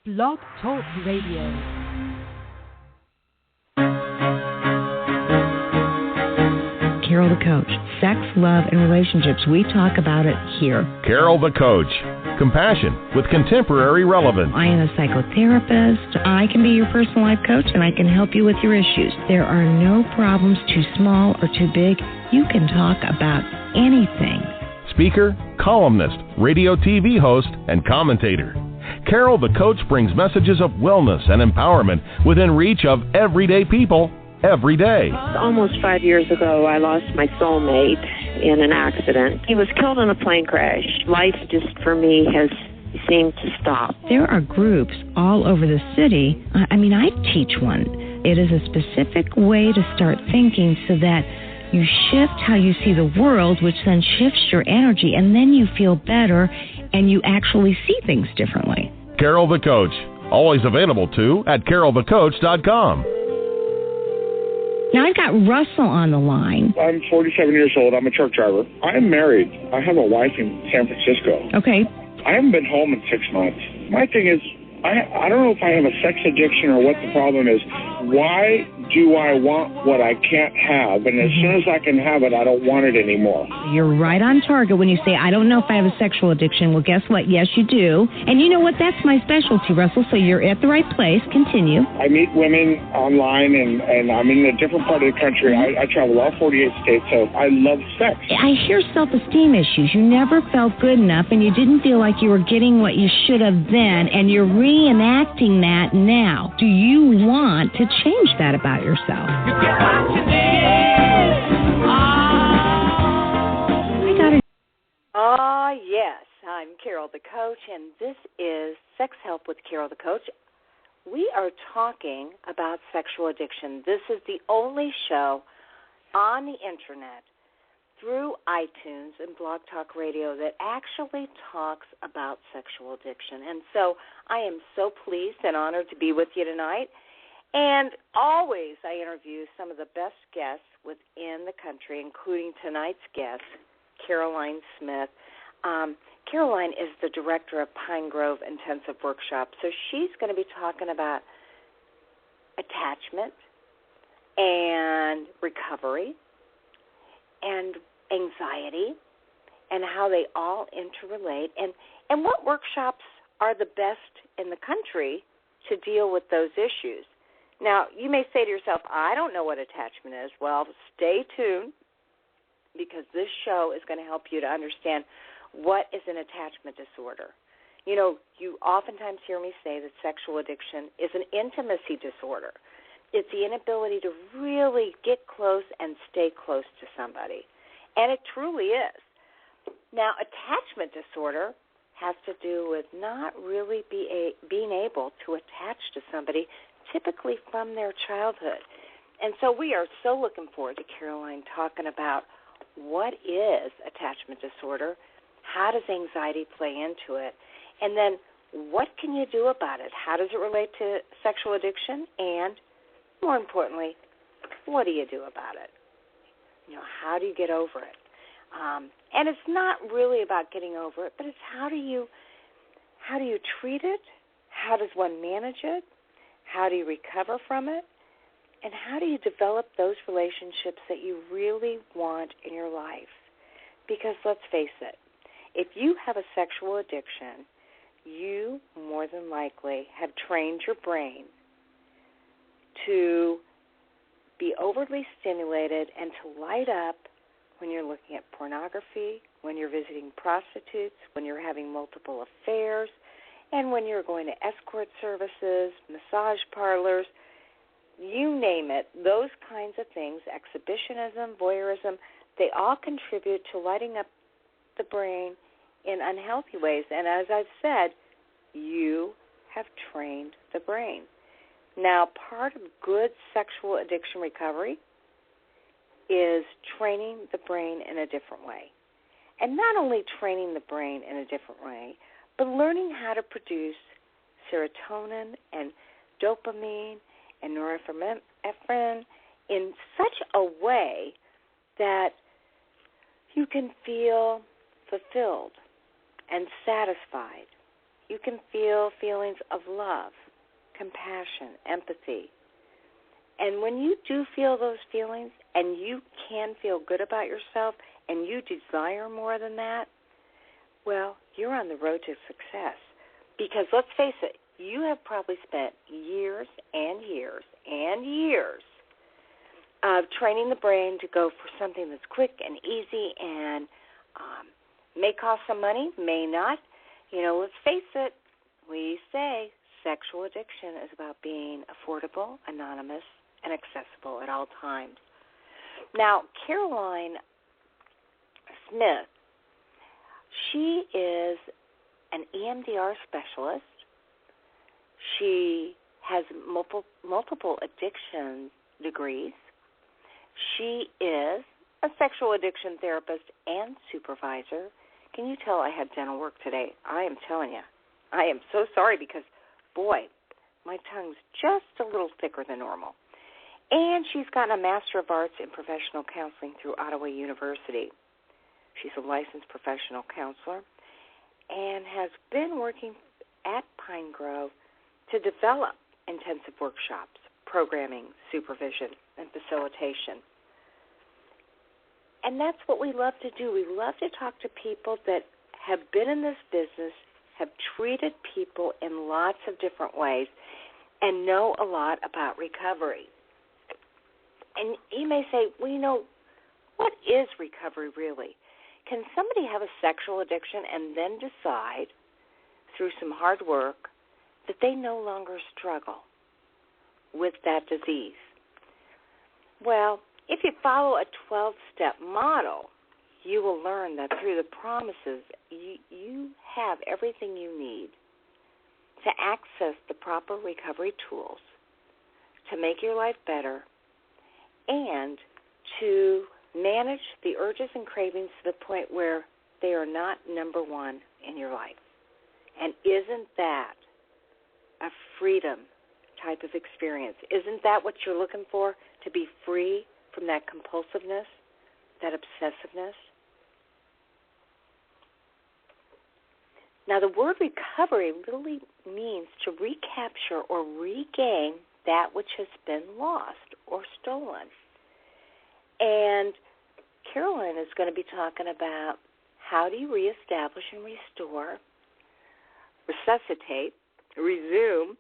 Blog Talk Radio. Carol the Coach. Sex, love, and relationships. We talk about it here. Carol the Coach. Compassion with contemporary relevance. I am a psychotherapist. I can be your personal life coach, and I can help you with your issues. There are no problems too small or too big. You can talk about anything. Speaker, columnist, radio TV host, and commentator. Carol the Coach brings messages of wellness and empowerment within reach of everyday people every day. Almost 5 years ago, I lost my soulmate in an accident. He was killed in a plane crash. Life just, for me, has seemed to stop. There are groups all over the city. I teach one. It is a specific way to start thinking so that you shift how you see the world, which then shifts your energy, and then you feel better and you actually see things differently. Carol the Coach. Always available, too, at carolthecoach.com. Now I've got Russell on the line. I'm 47 years old. I'm a truck driver. I'm married. I have a wife in San Francisco. Okay. I haven't been home in 6 months. My thing is, I don't know if I have a sex addiction or what the problem is. Why do I want what I can't have? And as soon as I can have it, I don't want it anymore. You're right on target when you say, I don't know if I have a sexual addiction. Well, guess what? Yes, you do. And you know what? That's my specialty, Russell, so you're at the right place. Continue. I meet women online, and I'm in a different part of the country. I travel all 48 states, so I love sex. I hear self-esteem issues. You never felt good enough, and you didn't feel like you were getting what you should have then, and you're reenacting that now. Do you want to change that about yourself? You get what you need. Yes, I'm Carol the Coach, and this is Sex Help with Carol the Coach. We are talking about sexual addiction. This is the only show on the internet through iTunes and Blog Talk Radio that actually talks about sexual addiction. And so I am so pleased and honored to be with you tonight. And always I interview some of the best guests within the country, including tonight's guest, Caroline Smith. Caroline is the director of Pine Grove Intensive Workshop. So she's going to be talking about attachment and recovery and anxiety and how they all interrelate and what workshops are the best in the country to deal with those issues. Now, you may say to yourself, I don't know what attachment is. Well, stay tuned because this show is going to help you to understand what is an attachment disorder. You know, you oftentimes hear me say that sexual addiction is an intimacy disorder. It's the inability to really get close and stay close to somebody. And it truly is. Now, attachment disorder has to do with not really being able to attach to somebody, typically from their childhood. And so we are so looking forward to Caroline talking about what is attachment disorder, how does anxiety play into it, and then what can you do about it? How does it relate to sexual addiction? And more importantly, what do you do about it? You know, how do you get over it? And it's not really about getting over it, but it's how do you treat it? How does one manage it? How do you recover from it? And how do you develop those relationships that you really want in your life? Because let's face it, if you have a sexual addiction, you more than likely have trained your brain to be overly stimulated and to light up when you're looking at pornography, when you're visiting prostitutes, when you're having multiple affairs, and when you're going to escort services, massage parlors, you name it, those kinds of things, exhibitionism, voyeurism, they all contribute to lighting up the brain in unhealthy ways. And as I've said, you have trained the brain. Now, part of good sexual addiction recovery is training the brain in a different way. And not only training the brain in a different way, but learning how to produce serotonin and dopamine and norepinephrine in such a way that you can feel fulfilled and satisfied You can feel feelings of love, compassion, empathy. And when you do feel those feelings and you can feel good about yourself and you desire more than that, well, you're on the road to success. Because let's face it, you have probably spent years and years and years of training the brain to go for something that's quick and easy and may cost some money, may not. Let's face it, we say sexual addiction is about being affordable, anonymous, and accessible at all times. Now, Caroline Smith, she is an EMDR specialist. She has multiple addiction degrees. She is a sexual addiction therapist and supervisor. Can you tell I had dental work today? I am telling you. I am so sorry because, boy, my tongue's just a little thicker than normal. And she's gotten a Master of Arts in Professional Counseling through Ottawa University. She's a licensed professional counselor and has been working at Pine Grove to develop intensive workshops, programming, supervision, and facilitation. And that's what we love to do. We love to talk to people that have been in this business, have treated people in lots of different ways, and know a lot about recovery. And you may say, well, what is recovery really? Can somebody have a sexual addiction and then decide, through some hard work, that they no longer struggle with that disease? Well, if you follow a 12-step model, you will learn that through the promises, you have everything you need to access the proper recovery tools to make your life better and to manage the urges and cravings to the point where they are not number one in your life. And isn't that a freedom type of experience? Isn't that what you're looking for, to be free from that compulsiveness, that obsessiveness? Now, the word recovery really means to recapture or regain that which has been lost or stolen. And Caroline is going to be talking about how do you reestablish and restore, resuscitate, resume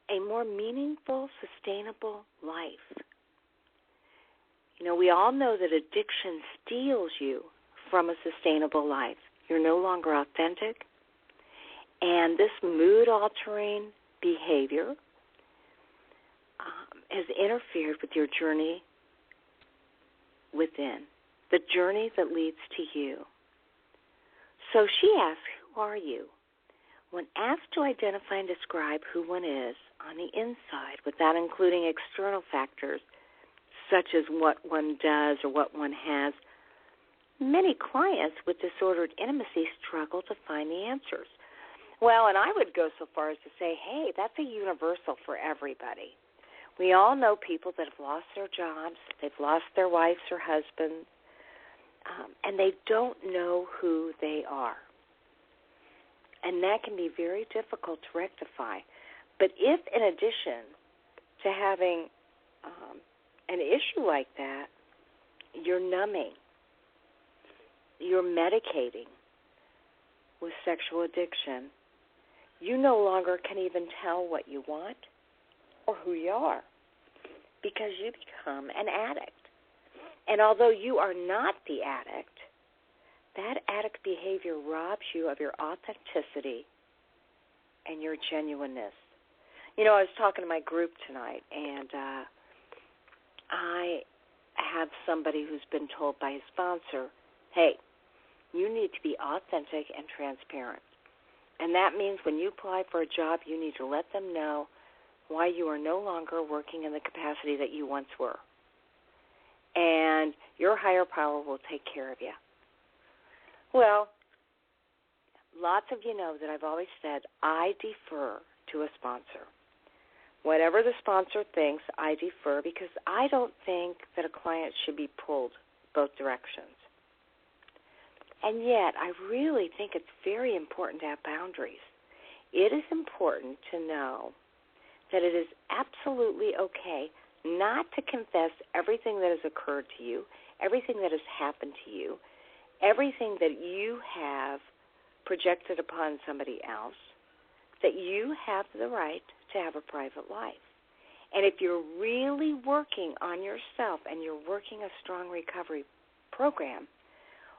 a more meaningful, sustainable life. We all know that addiction steals you from a sustainable life. You're no longer authentic, and this mood-altering behavior has interfered with your journey within, the journey that leads to you. So she asks, who are you? When asked to identify and describe who one is on the inside without including external factors such as what one does or what one has, many clients with disordered intimacy struggle to find the answers. Well, and I would go so far as to say, hey, that's a universal for everybody. We all know people that have lost their jobs, they've lost their wives or husbands, and they don't know who they are. And that can be very difficult to rectify. But if, in addition to having an issue like that, you're numbing, you're medicating with sexual addiction, you no longer can even tell what you want or who you are because you become an addict. And although you are not the addict, that addict behavior robs you of your authenticity and your genuineness. I was talking to my group tonight, and I have somebody who's been told by his sponsor, hey, you need to be authentic and transparent. And that means when you apply for a job, you need to let them know why you are no longer working in the capacity that you once were. And your higher power will take care of you. Well, lots of you know that I've always said I defer to a sponsor. Whatever the sponsor thinks, I defer because I don't think that a client should be pulled both directions. And yet, I really think it's very important to have boundaries. It is important to know that it is absolutely okay not to confess everything that has occurred to you, everything that has happened to you, everything that you have projected upon somebody else, that you have the right to have a private life. And if you're really working on yourself and you're working a strong recovery program,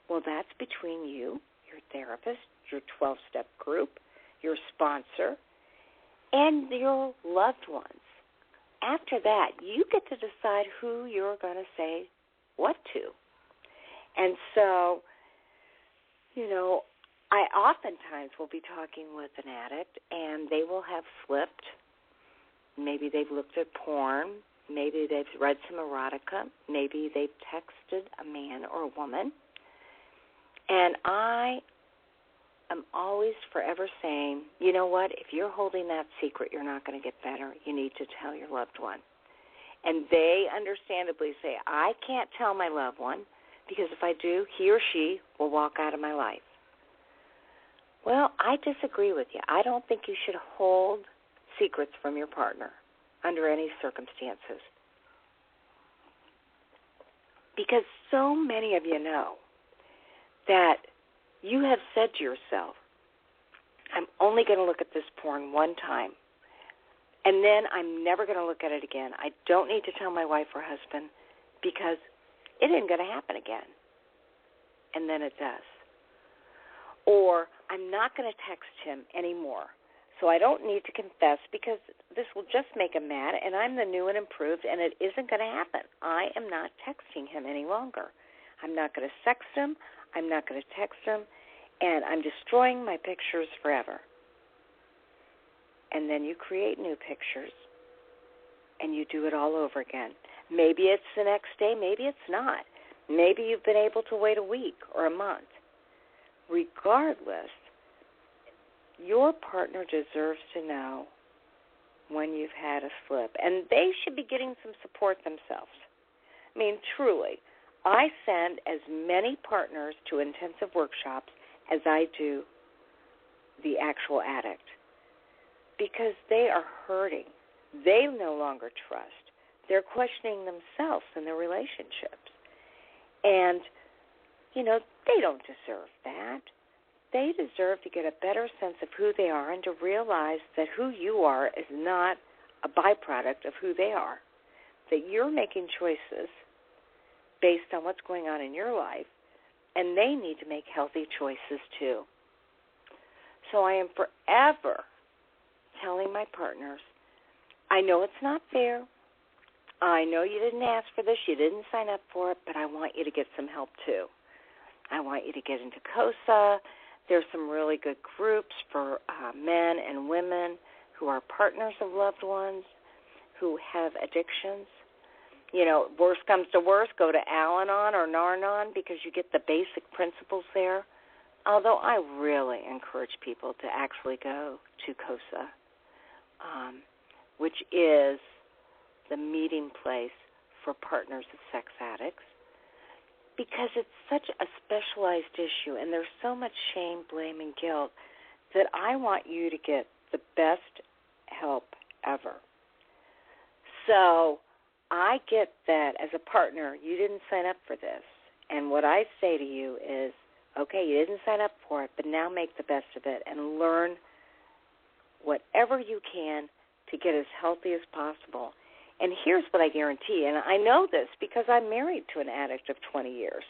well, that's between you, your therapist, your 12-step group, your sponsor, and your loved ones. After that, you get to decide who you're going to say what to. And so, I oftentimes will be talking with an addict, and they will have slipped. Maybe they've looked at porn. Maybe they've read some erotica. Maybe they've texted a man or a woman. And I am always forever saying, you know what, if you're holding that secret, you're not going to get better. You need to tell your loved one. And they understandably say, I can't tell my loved one because if I do, he or she will walk out of my life. Well, I disagree with you. I don't think you should hold secrets from your partner under any circumstances. Because so many of you know that you have said to yourself, I'm only going to look at this porn one time, and then I'm never going to look at it again. I don't need to tell my wife or husband because it isn't going to happen again. And then it does. Or I'm not going to text him anymore, so I don't need to confess because this will just make him mad, and I'm the new and improved, and it isn't going to happen. I am not texting him any longer. I'm not going to sext him. I'm not going to text him, and I'm destroying my pictures forever. And then you create new pictures, and you do it all over again. Maybe it's the next day. Maybe it's not. Maybe you've been able to wait a week or a month. Regardless, your partner deserves to know when you've had a slip, and they should be getting some support themselves. I mean, truly, I send as many partners to intensive workshops as I do the actual addict because they are hurting. They no longer trust. They're questioning themselves and their relationships. And, they don't deserve that. They deserve to get a better sense of who they are and to realize that who you are is not a byproduct of who they are, that you're making choices based on what's going on in your life, and they need to make healthy choices too. So I am forever telling my partners, I know it's not fair. I know you didn't ask for this. You didn't sign up for it, but I want you to get some help too. I want you to get into COSA. There's some really good groups for men and women who are partners of loved ones who have addictions. Worst comes to worst, go to Al-Anon or Nar-Anon because you get the basic principles there. Although I really encourage people to actually go to COSA, which is the meeting place for partners of sex addicts, because it's such a specialized issue and there's so much shame, blame, and guilt that I want you to get the best help ever. So I get that as a partner, you didn't sign up for this. And what I say to you is, okay, you didn't sign up for it, but now make the best of it and learn whatever you can to get as healthy as possible. And here's what I guarantee, and I know this because I'm married to an addict of 20 years.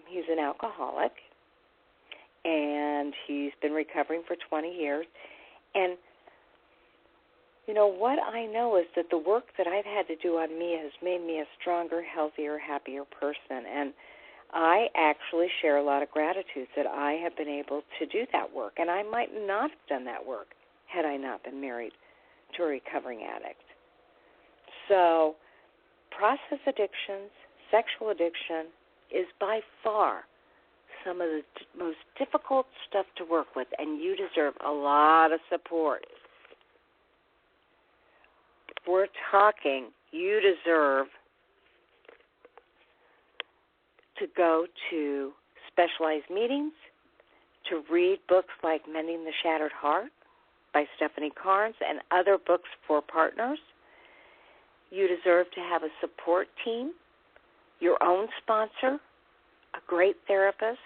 He's an alcoholic, and he's been recovering for 20 years. And, what I know is that the work that I've had to do on me has made me a stronger, healthier, happier person. And I actually share a lot of gratitude that I have been able to do that work. And I might not have done that work had I not been married to a recovering addict. So process addictions, sexual addiction is by far some of the most difficult stuff to work with, and you deserve a lot of support. We're talking, you deserve to go to specialized meetings, to read books like Mending the Shattered Heart by Stephanie Carnes and other books for partners. You deserve to have a support team, your own sponsor, a great therapist,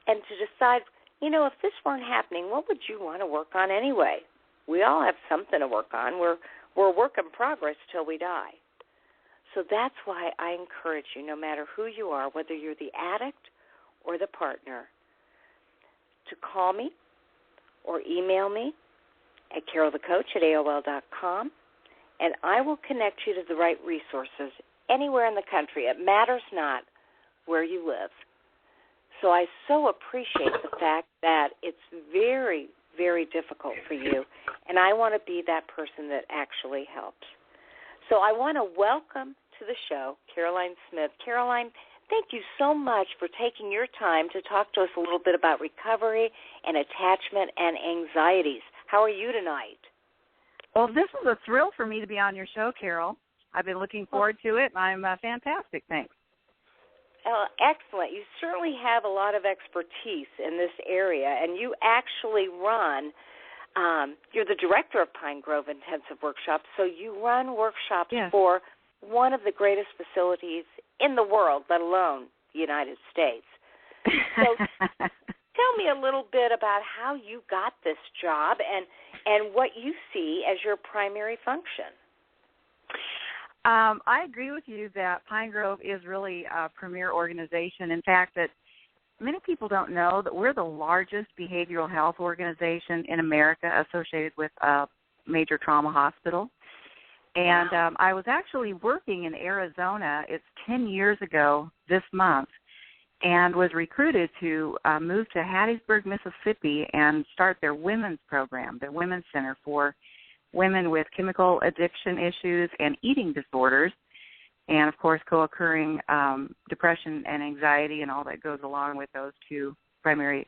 and to decide, if this weren't happening, what would you want to work on anyway? We all have something to work on. We're a work in progress till we die. So that's why I encourage you, no matter who you are, whether you're the addict or the partner, to call me or email me at carolthecoach@AOL.com, and I will connect you to the right resources anywhere in the country. It matters not where you live. So I so appreciate the fact that it's very, very difficult for you, and I want to be that person that actually helps. So I want to welcome to the show Caroline Smith. Caroline, thank you so much for taking your time to talk to us a little bit about recovery and attachment and anxieties. How are you tonight? Well, this is a thrill for me to be on your show, Carol. I've been looking forward to it, and I'm fantastic. Thanks. Excellent. You certainly have a lot of expertise in this area, and you actually run, you're the director of Pine Grove Intensive Workshops, so you run workshops for one of the greatest facilities in the world, let alone the United States. So tell me a little bit about how you got this job and what you see as your primary function. I agree with you that Pine Grove is really a premier organization. In fact, that many people don't know that we're the largest behavioral health organization in America associated with a major trauma hospital. And I was actually working in Arizona, it's 10 years ago this month, and was recruited to move to Hattiesburg, Mississippi, and start their women's program, their women's center for women with chemical addiction issues and eating disorders, and, of course, co-occurring depression and anxiety and all that goes along with those two primary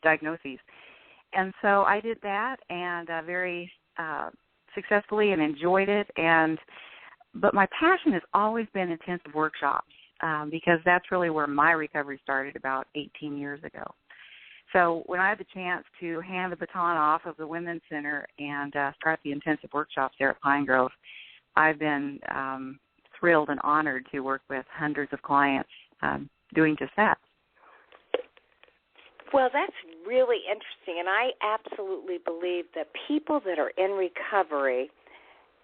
diagnoses. And so I did that and very successfully and enjoyed it. But my passion has always been intensive workshops because that's really where my recovery started about 18 years ago. So when I had the chance to hand the baton off of the Women's Center and start the intensive workshops there at Pine Grove, I've been thrilled and honored to work with hundreds of clients doing just that. Well, that's really interesting, and I absolutely believe that people that are in recovery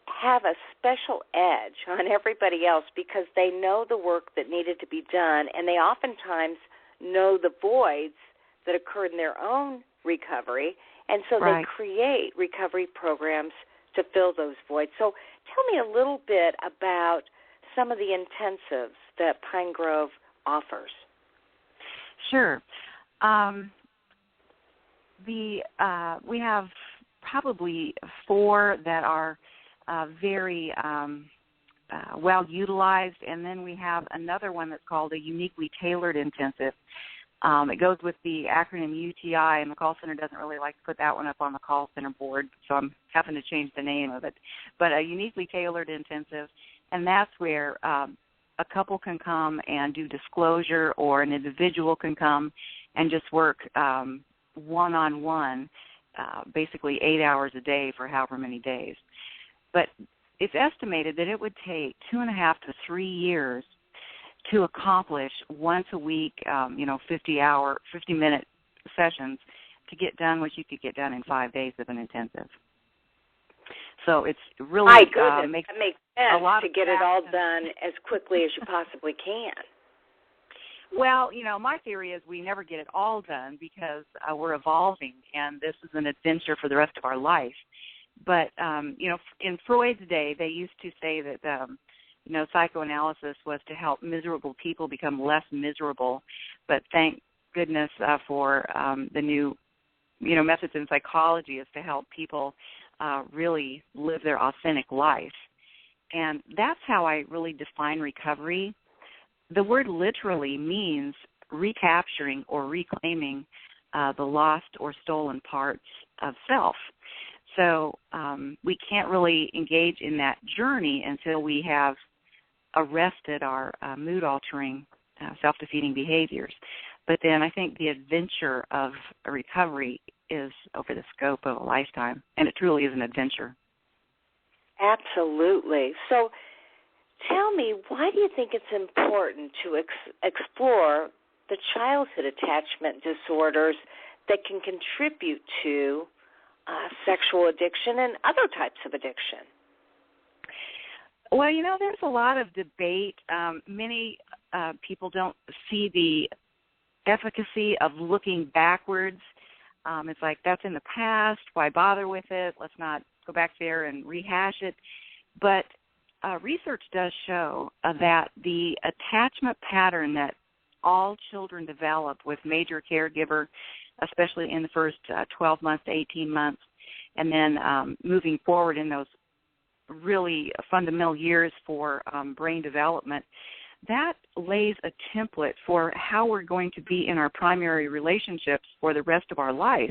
have a special edge on everybody else because they know the work that needed to be done, and they oftentimes know the voids that occurred in their own recovery, and so they create recovery programs to fill those voids. So tell me a little bit about some of the intensives that Pine Grove offers. Sure. We have probably 4 that are very well utilized, and then we have another one that's called a uniquely tailored intensive. It goes with the acronym UTI, and the call center doesn't really like to put that one up on the call center board, so I'm having to change the name of it. But a uniquely tailored intensive, and that's where a couple can come and do disclosure, or an individual can come and just work one-on-one, basically 8 hours a day for however many days. But it's estimated that it would take 2.5 to 3 years to accomplish once a week, 50-minute sessions to get done what you could get done in 5 days of an intensive. So it's really makes that makes sense a lot to get it all done as quickly as you possibly can. Well, my theory is we never get it all done because we're evolving, and this is an adventure for the rest of our life. But, in Freud's day, they used to say that, psychoanalysis was to help miserable people become less miserable. But thank goodness for the new, methods in psychology is to help people really live their authentic life. And that's how I really define recovery. The word literally means recapturing or reclaiming the lost or stolen parts of self. So we can't really engage in that journey until we have arrested our mood-altering self-defeating behaviors. But then I think the adventure of a recovery is over the scope of a lifetime, and it truly is an adventure. Absolutely. So tell me, why do you think it's important to explore the childhood attachment disorders that can contribute to sexual addiction and other types of addiction? Well, there's a lot of debate. Many people don't see the efficacy of looking backwards. It's like, that's in the past. Why bother with it? Let's not go back there and rehash it. But research does show that the attachment pattern that all children develop with major caregiver, especially in the first 12 months to 18 months, and then moving forward in those really fundamental years for brain development, that lays a template for how we're going to be in our primary relationships for the rest of our life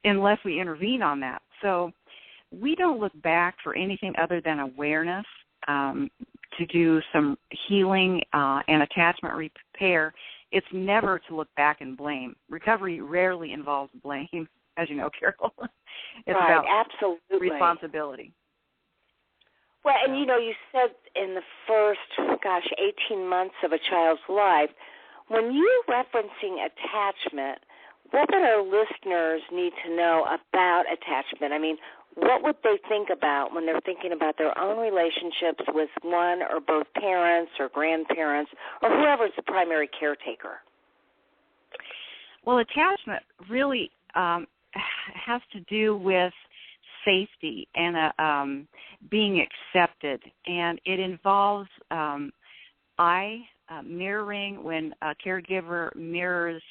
unless we intervene on that. So we don't look back for anything other than awareness to do some healing and attachment repair. It's never to look back and blame. Recovery rarely involves blame, as you know, Carol. It's right, about absolutely. responsibility. Well, and you said in the first, 18 months of a child's life, when you're referencing attachment, what would our listeners need to know about attachment? I mean, what would they think about when they're thinking about their own relationships with one or both parents or grandparents or whoever's the primary caretaker? Well, attachment really has to do with safety and being accepted, and it involves mirroring. When a caregiver mirrors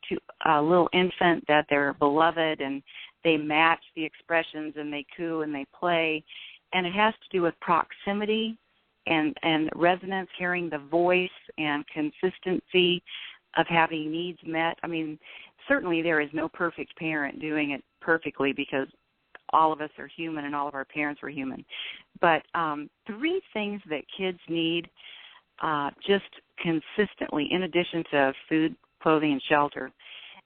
to a little infant that they're beloved, and they match the expressions and they coo and they play, and it has to do with proximity and resonance, hearing the voice and consistency of having needs met. I mean, certainly there is no perfect parent doing it perfectly, because all of us are human and all of our parents were human. But 3 things that kids need just consistently, in addition to food, clothing, and shelter,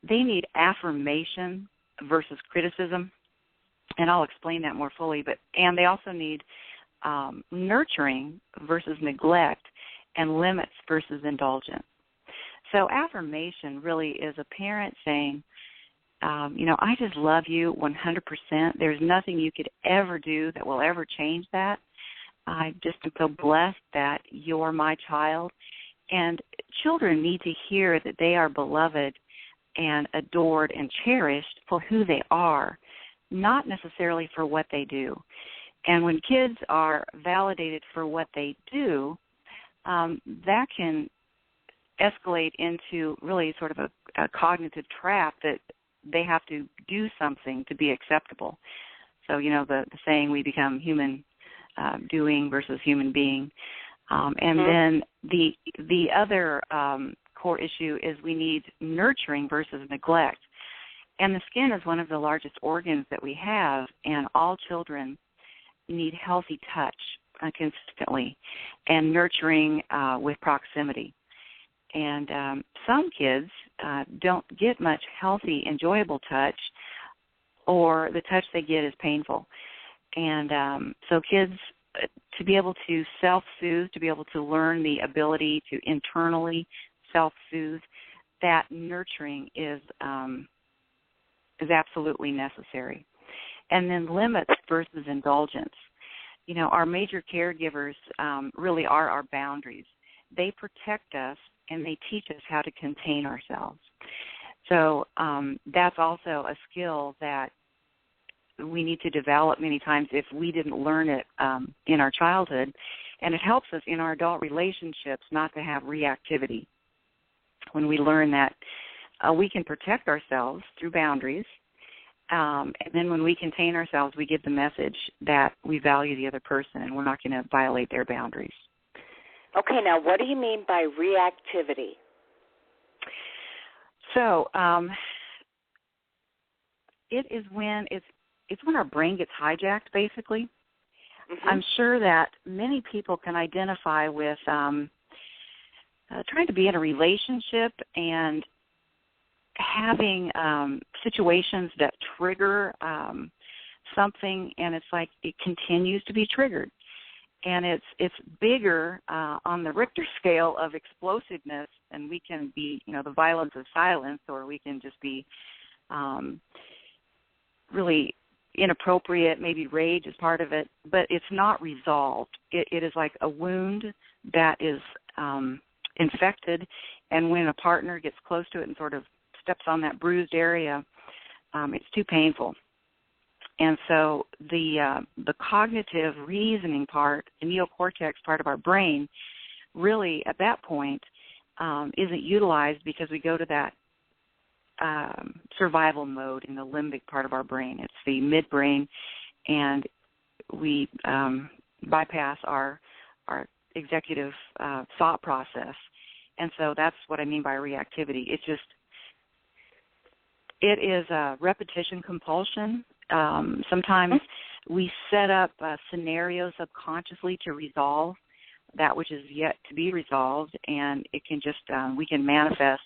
they need affirmation versus criticism, and I'll explain that more fully. And they also need nurturing versus neglect, and limits versus indulgence. So affirmation really is a parent saying, I just love you 100%. There's nothing you could ever do that will ever change that. I just am so blessed that you're my child. And children need to hear that they are beloved and adored and cherished for who they are, not necessarily for what they do. And when kids are validated for what they do, that can escalate into really sort of a cognitive trap that they have to do something to be acceptable. So, the saying, we become human doing versus human being. And then the other core issue is we need nurturing versus neglect. And the skin is one of the largest organs that we have, and all children need healthy touch consistently and nurturing with proximity. And some kids don't get much healthy, enjoyable touch, or the touch they get is painful. And so kids, to be able to self-soothe, to be able to learn the ability to internally self-soothe, that nurturing is absolutely necessary. And then limits versus indulgence. Our major caregivers really are our boundaries. They protect us, and they teach us how to contain ourselves. So that's also a skill that we need to develop many times if we didn't learn it in our childhood. And it helps us in our adult relationships not to have reactivity. When we learn that we can protect ourselves through boundaries, and then when we contain ourselves, we give the message that we value the other person and we're not going to violate their boundaries. Okay, now what do you mean by reactivity? So it is when it's when our brain gets hijacked, basically. Mm-hmm. I'm sure that many people can identify with trying to be in a relationship and having situations that trigger something, and it's like it continues to be triggered. And it's bigger on the Richter scale of explosiveness, and we can be, the violence of silence, or we can just be really inappropriate, maybe rage is part of it, but it's not resolved. It is like a wound that is infected, and when a partner gets close to it and sort of steps on that bruised area, it's too painful. And so the cognitive reasoning part, the neocortex part of our brain, really at that point isn't utilized because we go to that survival mode in the limbic part of our brain. It's the midbrain, and we bypass our executive thought process. And so that's what I mean by reactivity. It is a repetition compulsion. Sometimes we set up scenarios subconsciously to resolve that which is yet to be resolved, and it can just we can manifest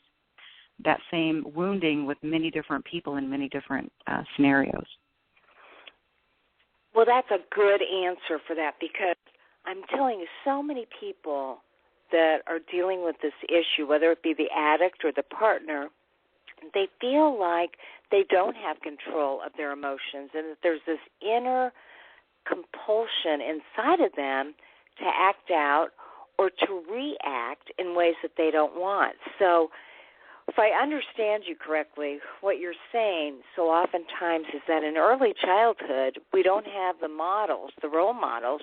that same wounding with many different people in many different scenarios. Well, that's a good answer for that, because I'm telling you, so many people that are dealing with this issue, whether it be the addict or the partner, they feel like they don't have control of their emotions, and that there's this inner compulsion inside of them to act out or to react in ways that they don't want. So if I understand you correctly, what you're saying so oftentimes is that in early childhood, we don't have the models, the role models,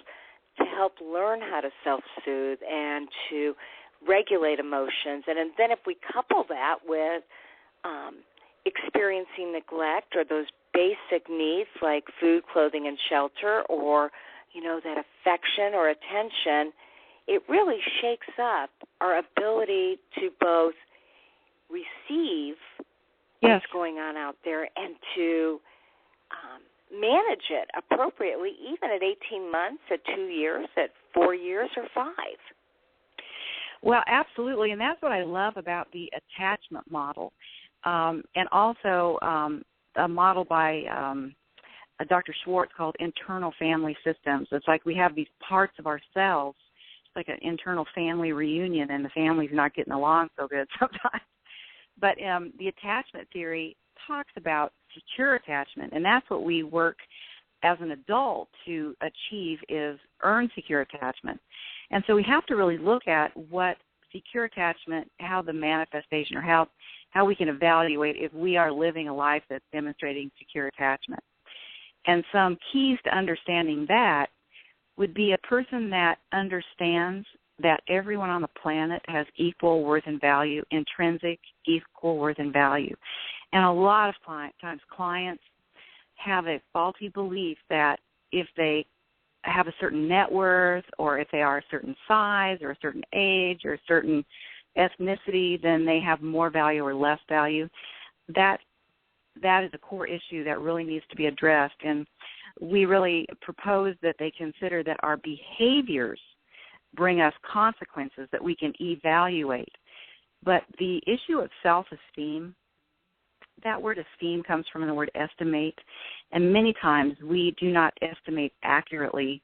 to help learn how to self-soothe and to regulate emotions. And then if we couple that with experiencing neglect or those basic needs like food, clothing, and shelter, or, that affection or attention, it really shakes up our ability to both receive what's going on out there and to manage it appropriately, even at 18 months, at 2 years, at 4 years, or 5. Well, absolutely, and that's what I love about the attachment model. And also a model by Dr. Schwartz called internal family systems. It's like we have these parts of ourselves. It's like an internal family reunion, and the family's not getting along so good sometimes. But the attachment theory talks about secure attachment, and that's what we work as an adult to achieve, is earn secure attachment. And so we have to really look at what secure attachment, how the manifestation, or how we can evaluate if we are living a life that's demonstrating secure attachment. And some keys to understanding that would be a person that understands that everyone on the planet has equal worth and value, intrinsic equal worth and value. And a lot of times clients have a faulty belief that if they have a certain net worth, or if they are a certain size or a certain age or a certain ethnicity, then they have more value or less value. That is a core issue that really needs to be addressed. And we really propose that they consider that our behaviors bring us consequences that we can evaluate. But the issue of self-esteem, that word esteem comes from the word estimate, and many times we do not estimate accurately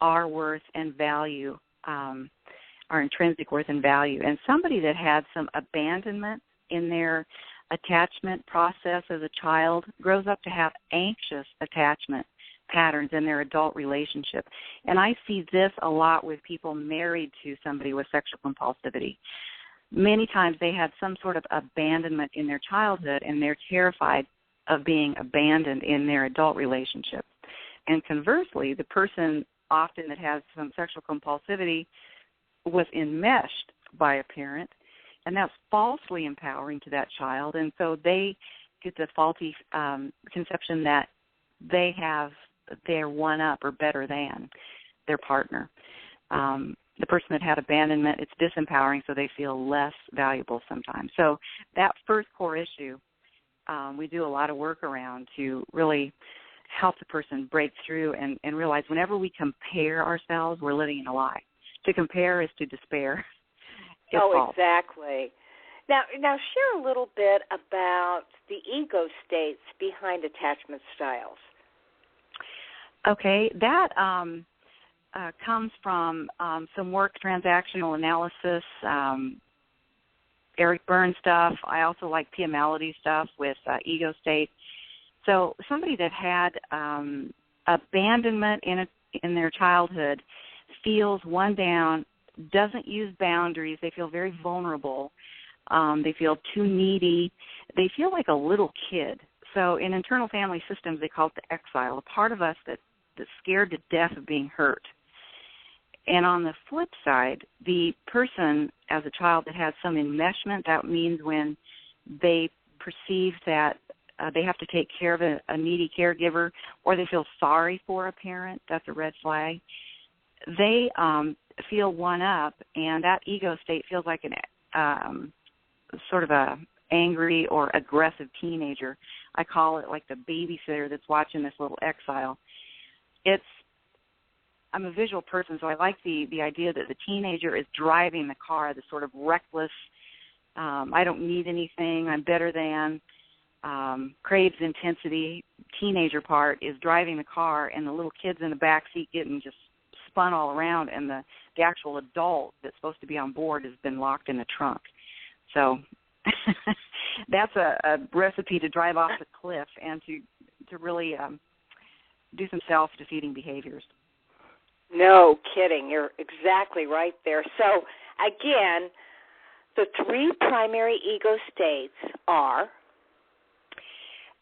our worth and value, our intrinsic worth and value. And somebody that had some abandonment in their attachment process as a child grows up to have anxious attachment patterns in their adult relationship. And I see this a lot with people married to somebody with sexual compulsivity. Many times they had some sort of abandonment in their childhood, and they're terrified of being abandoned in their adult relationship. And conversely, the person often that has some sexual compulsivity was enmeshed by a parent, and that's falsely empowering to that child. And so they get the faulty conception that they're one up or better than their partner. The person that had abandonment, it's disempowering, so they feel less valuable sometimes. So that first core issue, we do a lot of work around to really help the person break through and realize whenever we compare ourselves, we're living in a lie. To compare is to despair. Oh, exactly. Now share a little bit about the ego states behind attachment styles. Okay, that comes from some work, transactional analysis, Eric Byrne stuff. I also like Pia Malady stuff with ego state. So somebody that had abandonment in their childhood feels one down, doesn't use boundaries. They feel very vulnerable. They feel too needy. They feel like a little kid. So in internal family systems, they call it the exile, a part of us that's scared to death of being hurt. And on the flip side, the person as a child that has some enmeshment, that means when they perceive that they have to take care of a needy caregiver, or they feel sorry for a parent, that's a red flag. They feel one up, and that ego state feels like an sort of a angry or aggressive teenager. I call it like the babysitter that's watching this little exile. I'm a visual person, so I like the idea that the teenager is driving the car, the sort of reckless, I don't need anything, I'm better than, craves intensity teenager part is driving the car, and the little kid's in the back seat getting just spun all around, and the actual adult that's supposed to be on board has been locked in the trunk. So that's a recipe to drive off the cliff and to really do some self-defeating behaviors. No kidding. You're exactly right there. So, again, the three primary ego states are?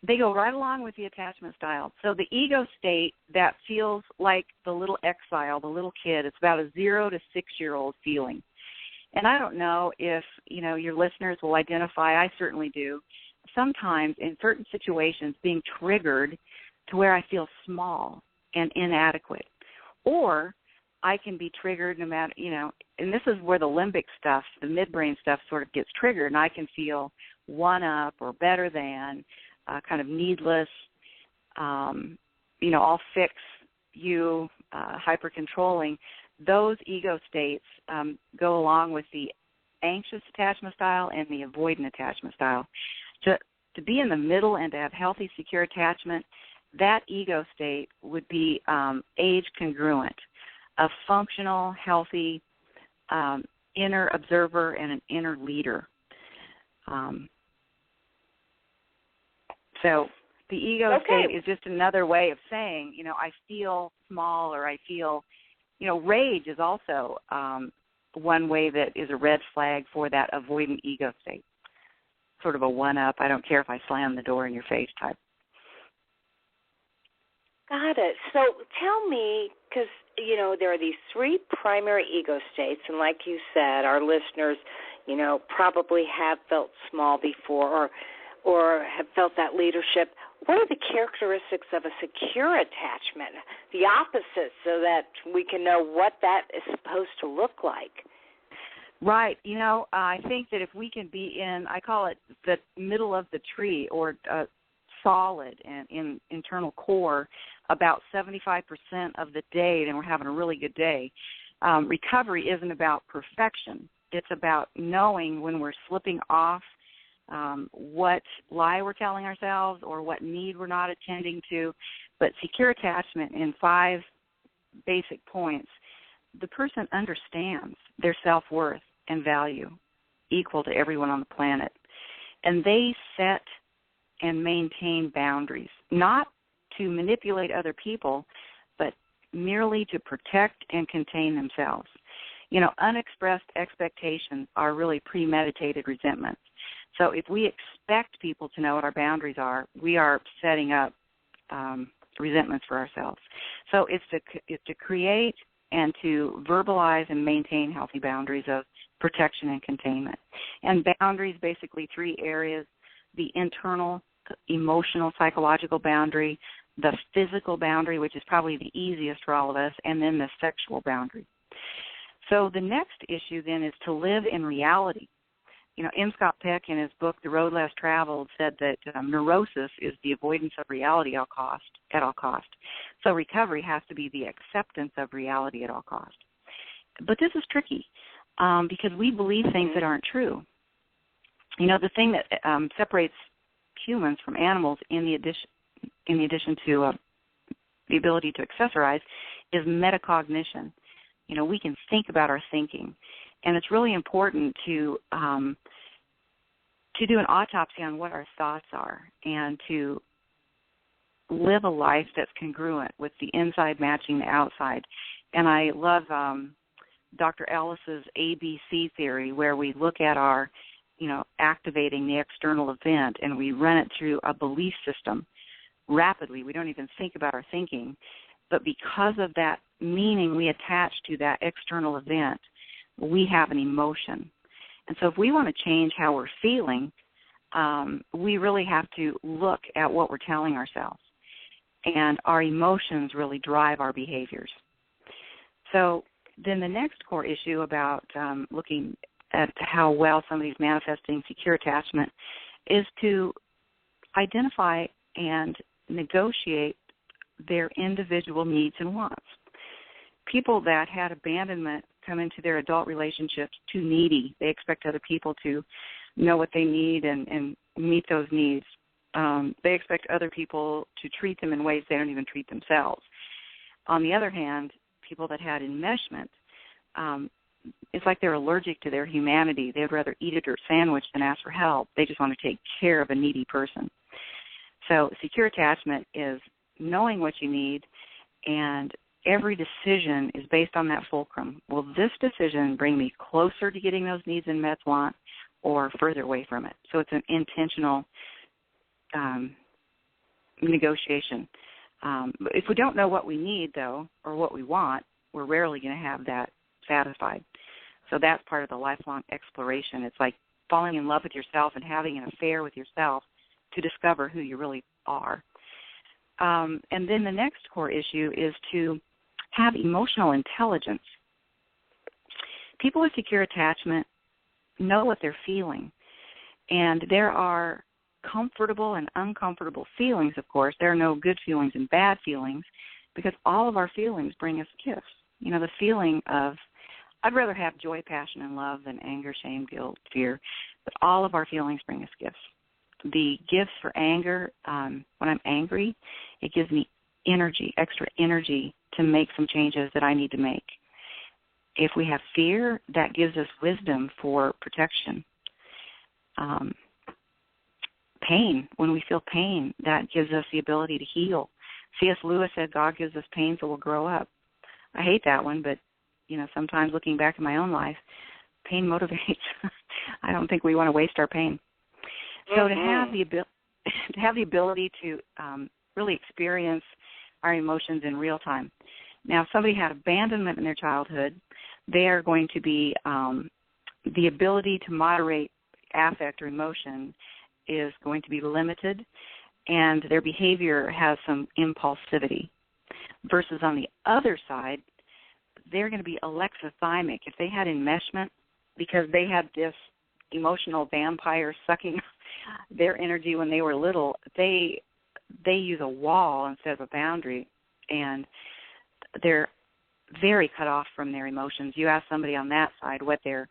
They go right along with the attachment style. So the ego state that feels like the little exile, the little kid, it's about a 0 to 6-year-old feeling. And I don't know if, your listeners will identify, I certainly do, sometimes in certain situations being triggered to where I feel small and inadequate. Or I can be triggered no matter, and this is where the limbic stuff, the midbrain stuff sort of gets triggered, and I can feel one up or better than, kind of needless, I'll fix you, hyper-controlling. Those ego states go along with the anxious attachment style and the avoidant attachment style. To be in the middle and to have healthy, secure attachment, that ego state would be age congruent, a functional, healthy inner observer and an inner leader. So the ego state is just another way of saying, I feel small, or I feel, rage is also one way that is a red flag for that avoidant ego state, sort of a one-up, I don't care if I slam the door in your face type. Got it. So tell me, because, there are these three primary ego states, and like you said, our listeners, probably have felt small before or have felt that leadership. What are the characteristics of a secure attachment, the opposite, so that we can know what that is supposed to look like? Right. I think that if we can be in, I call it the middle of the tree, or solid and in internal core about 75% of the day, then we're having a really good day. Recovery isn't about perfection. It's about knowing when we're slipping off, what lie we're telling ourselves or what need we're not attending to. But secure attachment in 5 basic points, the person understands their self-worth and value equal to everyone on the planet. And they set and maintain boundaries, not to manipulate other people, but merely to protect and contain themselves. Unexpressed expectations are really premeditated resentments. So if we expect people to know what our boundaries are, we are setting up resentments for ourselves. So it's to create and to verbalize and maintain healthy boundaries of protection and containment. And boundaries, basically 3 areas: the internal, emotional, psychological boundary, the physical boundary, which is probably the easiest for all of us, and then the sexual boundary. So the next issue then is to live in reality. M. Scott Peck, in his book, The Road Less Traveled, said that neurosis is the avoidance of reality at all cost. So recovery has to be the acceptance of reality at all cost. But this is tricky. because we believe things that aren't true. You know, the thing that separates humans from animals, in addition to the ability to accessorize, is metacognition. You know, we can think about our thinking, and it's really important to do an autopsy on what our thoughts are and to live a life that's congruent with the inside matching the outside. And I love Dr. Ellis's ABC theory, where we look at our, you know, activating the external event, and we run it through a belief system rapidly. We don't even think about our thinking. But because of that meaning we attach to that external event, we have an emotion. And so if we want to change how we're feeling, we really have to look at what we're telling ourselves. And our emotions really drive our behaviors. So then the next core issue about looking at how well somebody's manifesting secure attachment is to identify and negotiate their individual needs and wants. People that had abandonment come into their adult relationships too needy. They expect other people to know what they need and meet those needs. They expect other people to treat them in ways they don't even treat themselves. On the other hand, people that had enmeshment, it's like they're allergic to their humanity. They'd rather eat a dirt sandwich than ask for help. They just want to take care of a needy person. So secure attachment is knowing what you need, and every decision is based on that fulcrum. Will this decision bring me closer to getting those needs and Mets want, or further away from it? So it's an intentional negotiation. If we don't know what we need, though, or what we want, we're rarely going to have that satisfied. So that's part of the lifelong exploration. It's like falling in love with yourself and having an affair with yourself to discover who you really are. And then the next core issue is to have emotional intelligence. People with secure attachment know what they're feeling, and there are comfortable and uncomfortable feelings, of course. There are no good feelings and bad feelings, because all of our feelings bring us gifts. You know, the feeling of, I'd rather have joy, passion, and love than anger, shame, guilt, fear, but all of our feelings bring us gifts. The gifts for anger, when I'm angry, it gives me energy, extra energy to make some changes that I need to make. If we have fear, that gives us wisdom for protection. Pain, when we feel pain, that gives us the ability to heal. C.S. Lewis said, God gives us pain so we'll grow up. I hate that one, but, you know, sometimes looking back in my own life, pain motivates. I don't think we want to waste our pain. So to have the ability to really experience our emotions in real time. Now, if somebody had abandonment in their childhood, they are going to be the ability to moderate affect or emotion is going to be limited, and their behavior has some impulsivity. Versus on the other side, they're going to be alexithymic. If they had enmeshment, because they had this emotional vampire sucking their energy when they were little, they use a wall instead of a boundary, and they're very cut off from their emotions. You ask somebody on that side what they're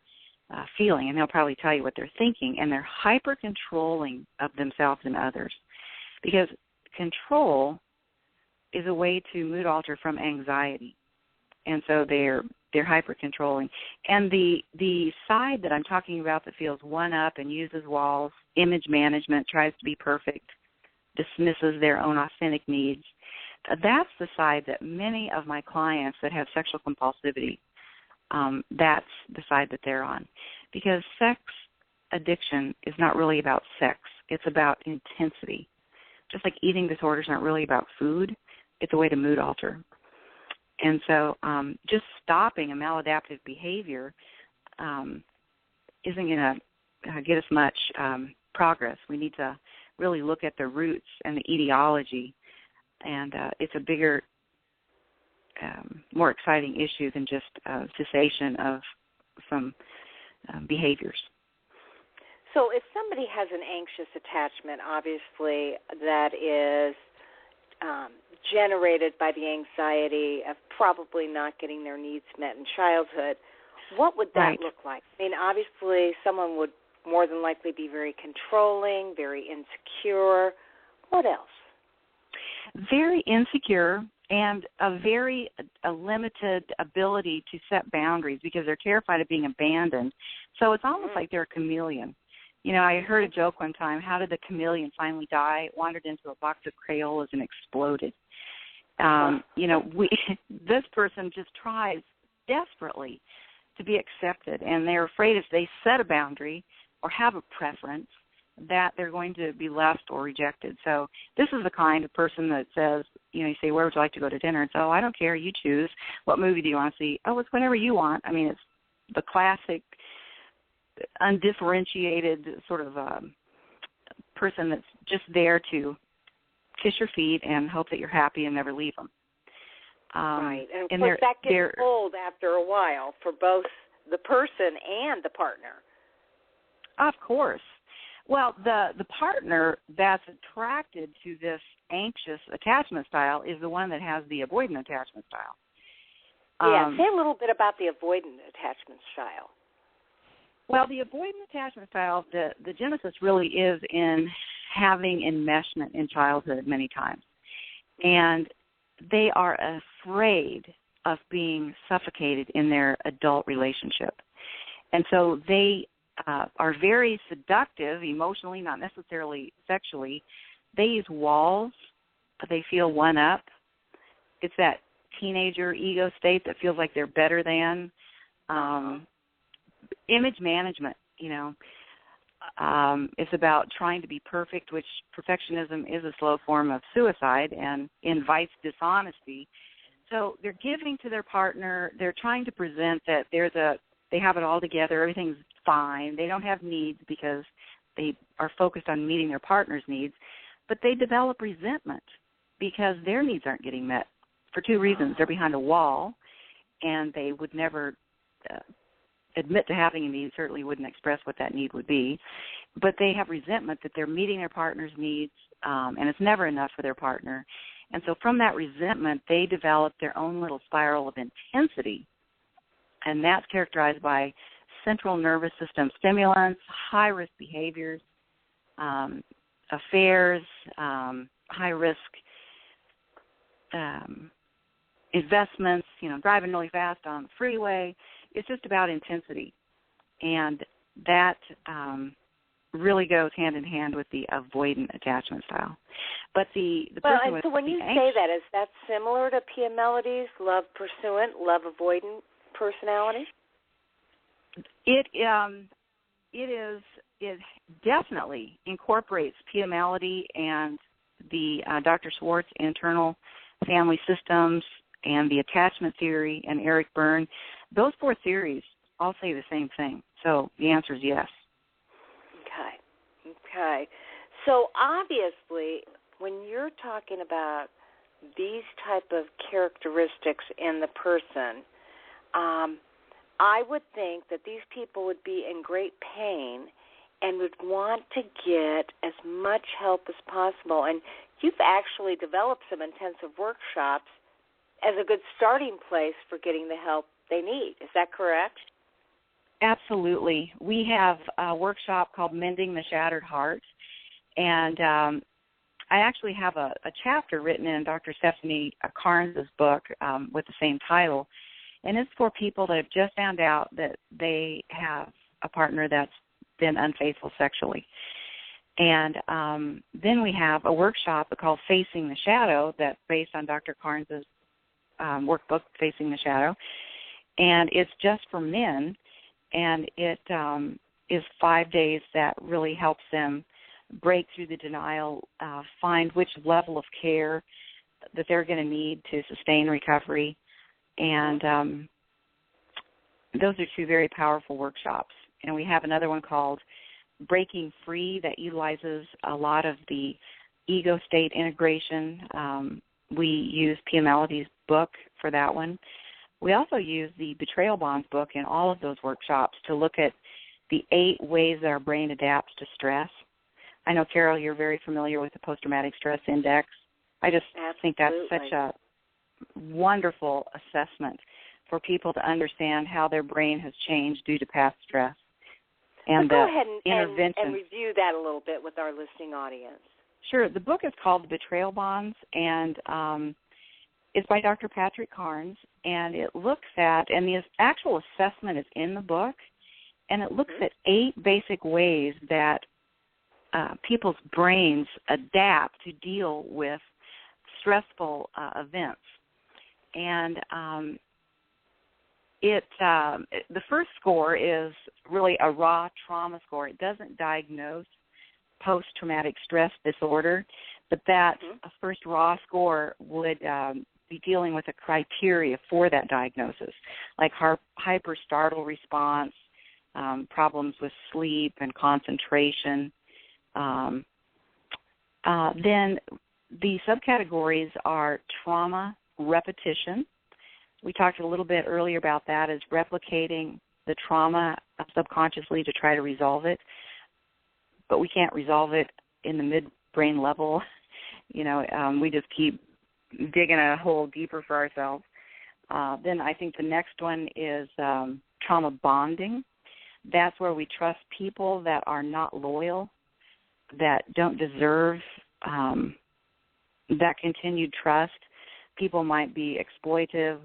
feeling, and they'll probably tell you what they're thinking, and they're hyper-controlling of themselves and others, because control is a way to mood alter from anxiety, and so they're hyper-controlling. And the side that I'm talking about that feels one-up and uses walls, image management, tries to be perfect, dismisses their own authentic needs, that's the side that many of my clients that have sexual compulsivity, that's the side that they're on. Because sex addiction is not really about sex. It's about intensity. Just like eating disorders aren't really about food, it's a way to mood alter. And so just stopping a maladaptive behavior isn't going to get us much progress. We need to really look at the roots and the etiology, and it's a bigger, more exciting issue than just cessation of some behaviors. So if somebody has an anxious attachment, obviously that is generated by the anxiety of probably not getting their needs met in childhood, What would that Right. look like? I mean, obviously, someone would more than likely be very controlling, very insecure. What else? Very insecure and a limited ability to set boundaries because they're terrified of being abandoned. So it's almost like they're a chameleon. You know, I heard a joke one time, how did the chameleon finally die? It wandered into a box of Crayolas and exploded. You know, this person just tries desperately to be accepted, and they're afraid if they set a boundary or have a preference that they're going to be left or rejected. So this is the kind of person that says, you know, you say, where would you like to go to dinner? And so, I don't care, you choose. What movie do you want to see? Oh, it's whenever you want. I mean, it's the classic undifferentiated sort of person that's just there to kiss your feet and hope that you're happy and never leave them. Right, and of course that gets old after a while for both the person and the partner. Of course. Well, the partner that's attracted to this anxious attachment style is the one that has the avoidant attachment style. Yeah, say a little bit about the avoidant attachment style. Well, the avoidant attachment style, the genesis really is in having enmeshment in childhood many times. And they are afraid of being suffocated in their adult relationship. And so they are very seductive emotionally, not necessarily sexually. They use walls. They feel one up. It's that teenager ego state that feels like they're better than. Image management, you know. It's about trying to be perfect, which perfectionism is a slow form of suicide and invites dishonesty. So they're giving to their partner. They're trying to present that they have it all together. Everything's fine. They don't have needs because they are focused on meeting their partner's needs. But they develop resentment because their needs aren't getting met for two reasons. They're behind a wall, and they would never admit to having a need, certainly wouldn't express what that need would be. But they have resentment that they're meeting their partner's needs, and it's never enough for their partner. And so from that resentment, they develop their own little spiral of intensity, and that's characterized by central nervous system stimulants, high-risk behaviors, affairs, high-risk investments, you know, driving really fast on the freeway. It's just about intensity, and that really goes hand in hand with the avoidant attachment style. But the person with so when you say that, is that similar to Pia Melody's love pursuant, love avoidant personality? It definitely incorporates Pia Melody and the Dr. Schwartz internal family systems and the attachment theory and Eric Berne. Those four theories all say the same thing. So the answer is yes. Okay. So obviously, when you're talking about these type of characteristics in the person, I would think that these people would be in great pain and would want to get as much help as possible. And you've actually developed some intensive workshops as a good starting place for getting the help they need. Is that correct? Absolutely. We have a workshop called Mending the Shattered Heart, and I actually have a chapter written in Dr. Stephanie Carnes' book with the same title, and it's for people that have just found out that they have a partner that's been unfaithful sexually. And then we have a workshop called Facing the Shadow that's based on Dr. Carnes' workbook, Facing the Shadow, and it's just for men, and it is 5 days that really helps them break through the denial, find which level of care that they're going to need to sustain recovery, and those are two very powerful workshops. And we have another one called Breaking Free that utilizes a lot of the ego state integration. We use Pia Melody's book for that one. We also use the Betrayal Bonds book in all of those workshops to look at the 8 ways that our brain adapts to stress. I know, Carol, you're very familiar with the Post-Traumatic Stress Index. I just think that's such a wonderful assessment for people to understand how their brain has changed due to past stress. And go ahead and review that a little bit with our listening audience. Sure. The book is called The Betrayal Bonds, and it's by Dr. Patrick Carnes, and it looks at, and the actual assessment is in the book, and it looks at 8 basic ways that people's brains adapt to deal with stressful events. And the first score is really a raw trauma score. It doesn't diagnose post-traumatic stress disorder, but that first raw score would be dealing with a criteria for that diagnosis, like hyper-startle response, problems with sleep and concentration. Then the subcategories are trauma repetition. We talked a little bit earlier about that as replicating the trauma subconsciously to try to resolve it, but we can't resolve it in the midbrain level. We just keep digging a hole deeper for ourselves. Then I think the next one is trauma bonding. That's where we trust people that are not loyal, that don't deserve that continued trust. People might be exploitive.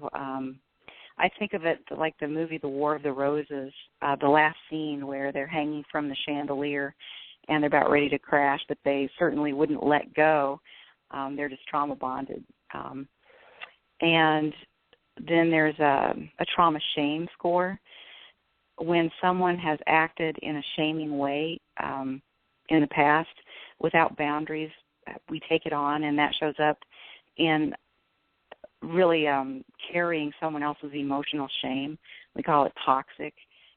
I think of it like the movie The War of the Roses, the last scene where they're hanging from the chandelier and they're about ready to crash, but they certainly wouldn't let go. They're just trauma bonded. And then there's a trauma shame score. When someone has acted in a shaming way in the past without boundaries, we take it on, and that shows up in really carrying someone else's emotional shame. We call it toxic.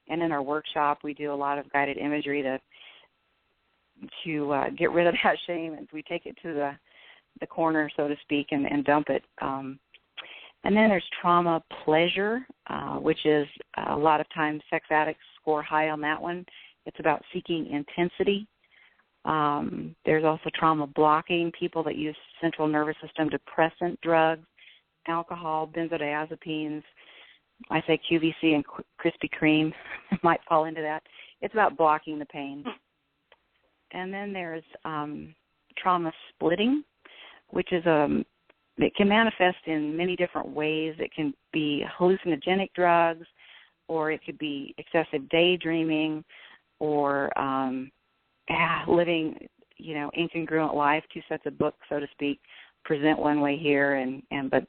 And in our workshop, we do a lot of guided imagery to get rid of that shame, and we take it to the corner, so to speak, and dump it. And then there's trauma pleasure, which is a lot of times sex addicts score high on that one. It's about seeking intensity. There's also trauma blocking, people that use central nervous system depressant drugs, alcohol, benzodiazepines. I say QVC and Krispy Kreme might fall into that. It's about blocking the pain. And then there's trauma splitting, which is it can manifest in many different ways. It can be hallucinogenic drugs, or it could be excessive daydreaming, or living, incongruent life, 2 sets of books, so to speak, present one way here, and but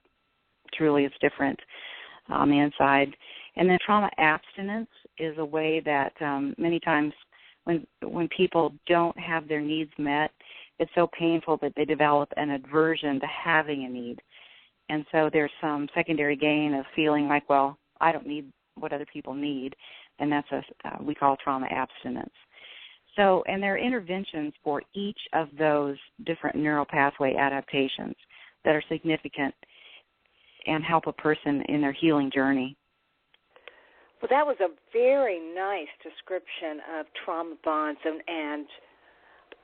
truly it's different on the inside. And then trauma abstinence is a way that many times when people don't have their needs met, it's so painful that they develop an aversion to having a need. And so there's some secondary gain of feeling like, well, I don't need what other people need, and that's we call trauma abstinence. So, and there are interventions for each of those different neural pathway adaptations that are significant and help a person in their healing journey. Well, that was a very nice description of trauma bonds, and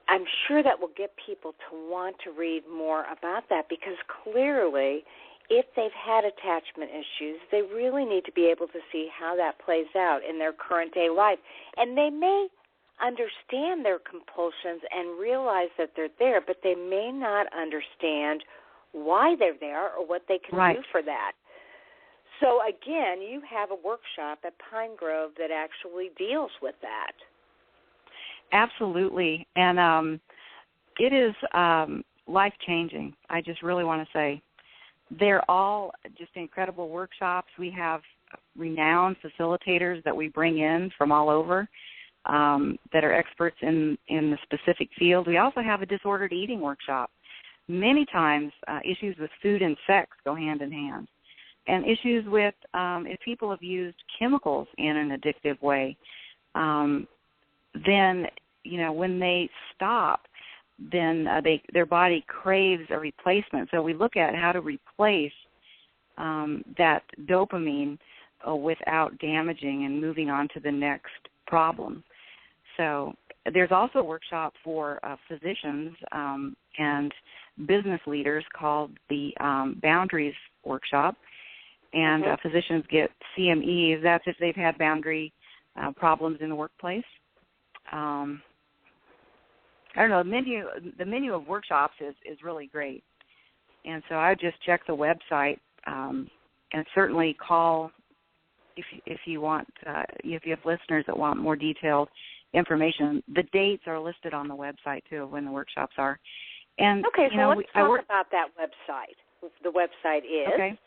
I'm sure that will get people to want to read more about that, because clearly, if they've had attachment issues, they really need to be able to see how that plays out in their current day life. And they may understand their compulsions and realize that they're there, but they may not understand why they're there or what they can do for that. So, again, you have a workshop at Pine Grove that actually deals with that. Absolutely. And it is life-changing. I just really want to say they're all just incredible workshops. We have renowned facilitators that we bring in from all over that are experts in the specific field. We also have a disordered eating workshop. Many times issues with food and sex go hand in hand. And issues with if people have used chemicals in an addictive way, then, when they stop, then their body craves a replacement. So we look at how to replace that dopamine without damaging and moving on to the next problem. So there's also a workshop for physicians and business leaders called the Boundaries Workshop. and physicians get CMEs. That's if they've had boundary problems in the workplace. I don't know. The menu of workshops is really great, and so I just check the website and certainly call if you want. If you have listeners that want more detailed information, the dates are listed on the website too of when the workshops are. And okay, so let's talk about that website. The website is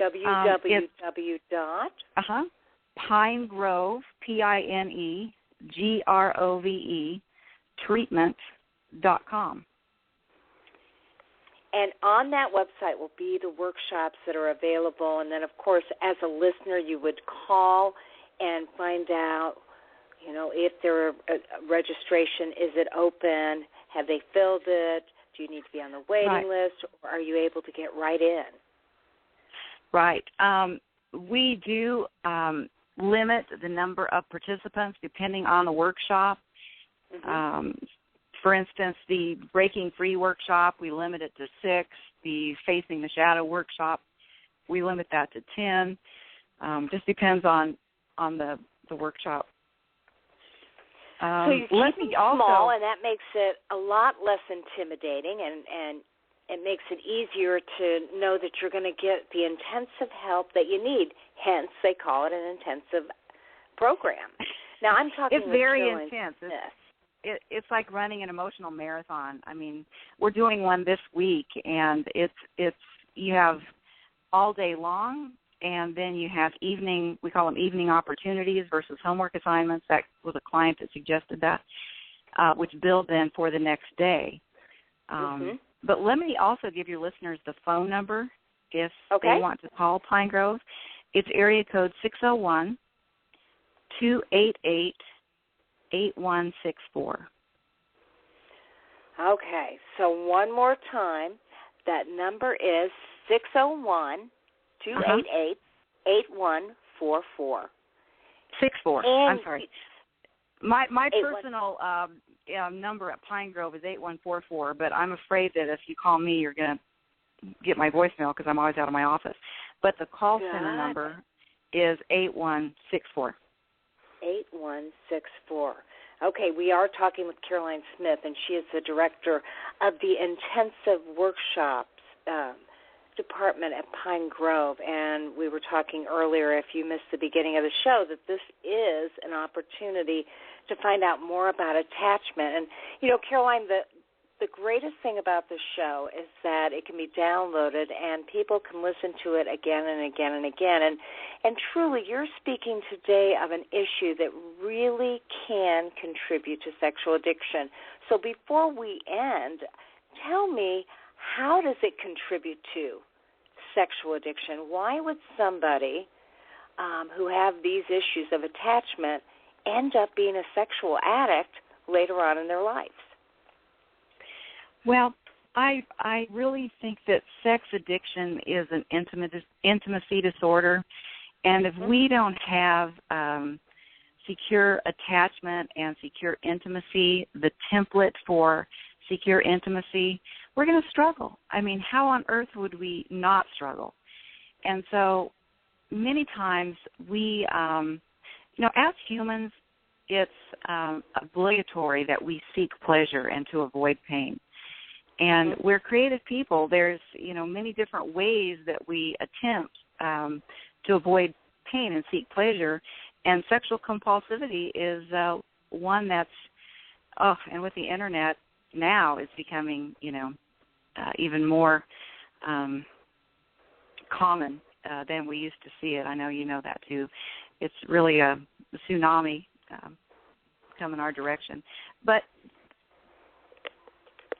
www. Pinegrove, PINEGROVE, treatment.com. And on that website will be the workshops that are available. And then, of course, as a listener, you would call and find out, if their registration, is it open? Have they filled it? Do you need to be on the waiting list? Or are you able to get right in? Right. We do limit the number of participants depending on the workshop. For instance, the Breaking Free workshop, we limit it to 6. The Facing the Shadow workshop, we limit that to 10. Just depends on the workshop. So you keep them small, and that makes it a lot less intimidating, and it makes it easier to know that you're going to get the intensive help that you need. Hence, they call it an intensive program. Now, I'm talking. It's very intense. It's like running an emotional marathon. I mean, we're doing one this week, and it's you have all day long, and then you have evening. We call them evening opportunities versus homework assignments. That was a client that suggested that, which build then for the next day. But let me also give your listeners the phone number if they want to call Pine Grove. It's area code 601-288-8164. Okay, so one more time, that number is 601-288-8144. 64. I'm sorry. My personal number at Pine Grove is 8144, but I'm afraid that if you call me, you're going to get my voicemail because I'm always out of my office. But the call center number is 8164. 8164. Okay, we are talking with Caroline Smith, and she is the director of the Intensive Workshops department at Pine Grove. And we were talking earlier, if you missed the beginning of the show, that this is an opportunity to find out more about attachment. And, Caroline, the greatest thing about this show is that it can be downloaded and people can listen to it again and again and again. And truly, you're speaking today of an issue that really can contribute to sexual addiction. So before we end, tell me, how does it contribute to sexual addiction? Why would somebody who have these issues of attachment end up being a sexual addict later on in their lives? Well, I really think that sex addiction is an intimacy disorder, and if we don't have secure attachment and secure intimacy, the template for secure intimacy, we're going to struggle. I mean, how on earth would we not struggle? And so many times we, as humans, it's obligatory that we seek pleasure and to avoid pain. And we're creative people. There's, many different ways that we attempt to avoid pain and seek pleasure. And sexual compulsivity is one that's, and with the Internet now is becoming, even more common than we used to see it. I know you know that too. It's really a tsunami coming our direction. But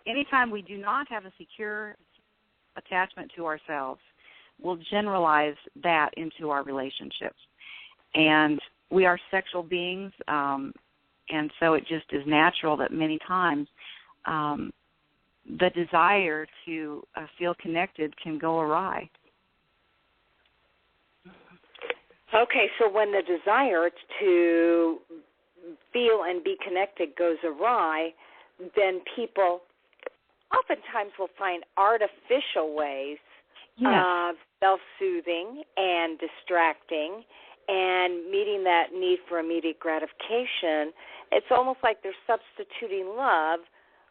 anytime we do not have a secure attachment to ourselves, we'll generalize that into our relationships. And we are sexual beings, and so it just is natural that many times the desire to feel connected can go awry. Okay, so when the desire to feel and be connected goes awry, then people oftentimes will find artificial ways self-soothing and distracting and meeting that need for immediate gratification, it's almost like they're substituting love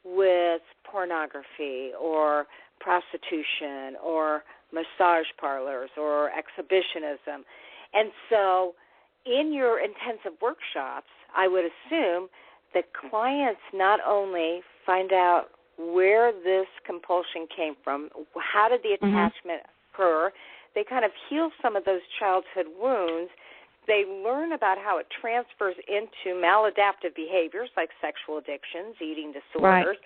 with pornography or prostitution or massage parlors or exhibitionism. And so in your intensive workshops, I would assume that clients not only find out where this compulsion came from, how did the attachment occur, they kind of heal some of those childhood wounds. They learn about how it transfers into maladaptive behaviors like sexual addictions, eating disorders,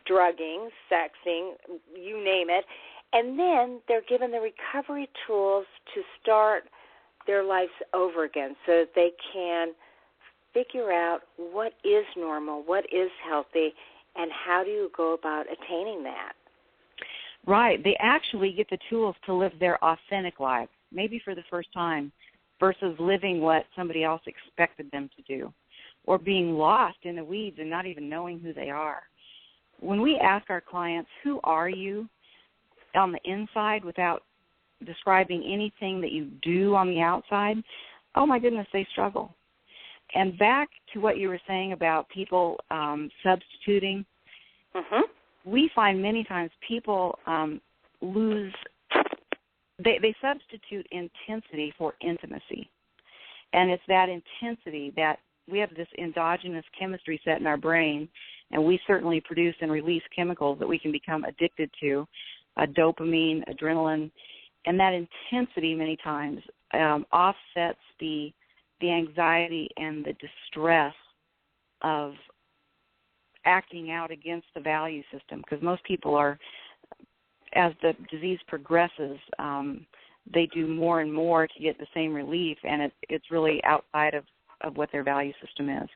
drugging, sexing, you name it. And then they're given the recovery tools to start their lives over again so that they can figure out what is normal, what is healthy, and how do you go about attaining that. Right. They actually get the tools to live their authentic life, maybe for the first time, versus living what somebody else expected them to do, or being lost in the weeds and not even knowing who they are. When we ask our clients, who are you on the inside without describing anything that you do on the outside, oh my goodness, they struggle. And back to what you were saying about people substituting, we find many times people lose, they substitute intensity for intimacy. And it's that intensity that we have this endogenous chemistry set in our brain, and we certainly produce and release chemicals that we can become addicted to, dopamine, adrenaline, and that intensity many times offsets the anxiety and the distress of acting out against the value system, because most people are, as the disease progresses, they do more and more to get the same relief, and it's really outside of what their value system is.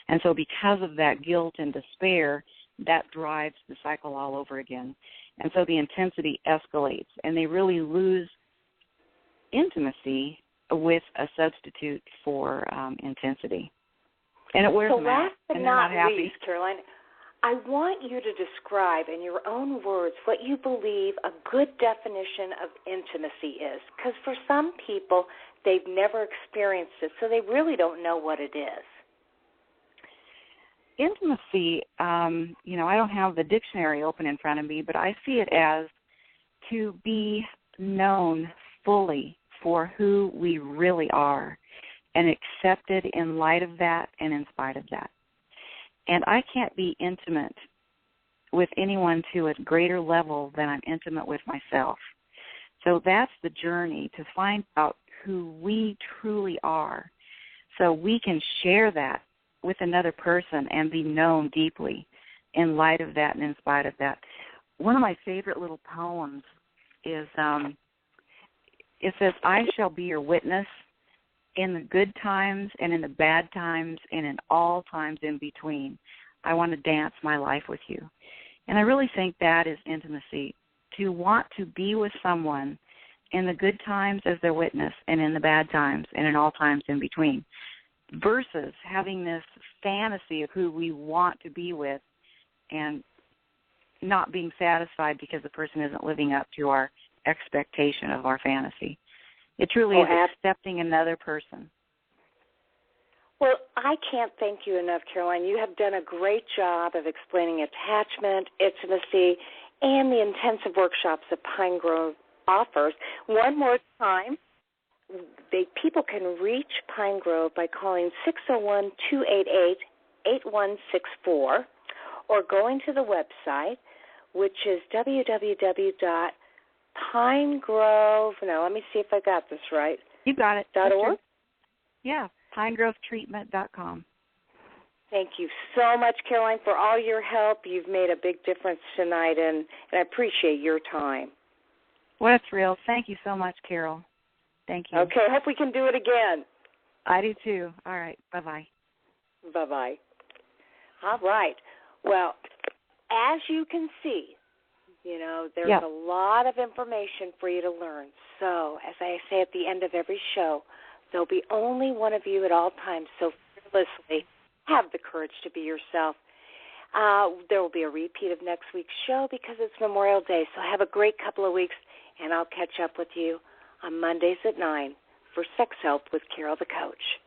And so because of that guilt and despair, that drives the cycle all over again. And so the intensity escalates, and they really lose intimacy with a substitute for intensity. And it wears them out. Last but not least, Caroline, I want you to describe in your own words what you believe a good definition of intimacy is, because for some people, they've never experienced it, so they really don't know what it is. Intimacy, I don't have the dictionary open in front of me, but I see it as to be known fully for who we really are and accepted in light of that and in spite of that. And I can't be intimate with anyone to a greater level than I'm intimate with myself. So that's the journey, to find out who we truly are so we can share that with another person and be known deeply in light of that and in spite of that. One of my favorite little poems is, it says, I shall be your witness in the good times and in the bad times and in all times in between. I want to dance my life with you. And I really think that is intimacy, to want to be with someone in the good times as their witness and in the bad times and in all times in between, versus having this fantasy of who we want to be with and not being satisfied because the person isn't living up to our expectation of our fantasy. It truly is accepting another person. Well, I can't thank you enough, Caroline. You have done a great job of explaining attachment, intimacy, and the intensive workshops that Pine Grove offers. One more time, people can reach Pine Grove by calling 601-288-8164 or going to the website, which is www.pinegrove, let me see if I got this right. You got it. .org? Yeah, pinegrovetreatment.com. Thank you so much, Caroline, for all your help. You've made a big difference tonight, and I appreciate your time. Well, that's real. Thank you so much, Carol. Thank you. Okay, hope we can do it again. I do too. All right, bye-bye. Bye-bye. All right. Well, as you can see, there's a lot of information for you to learn. So, as I say at the end of every show, there'll be only one of you at all times, so fearlessly have the courage to be yourself. There will be a repeat of next week's show because it's Memorial Day, so have a great couple of weeks, and I'll catch up with you on Mondays at 9 for Sex Help with Carol the Coach.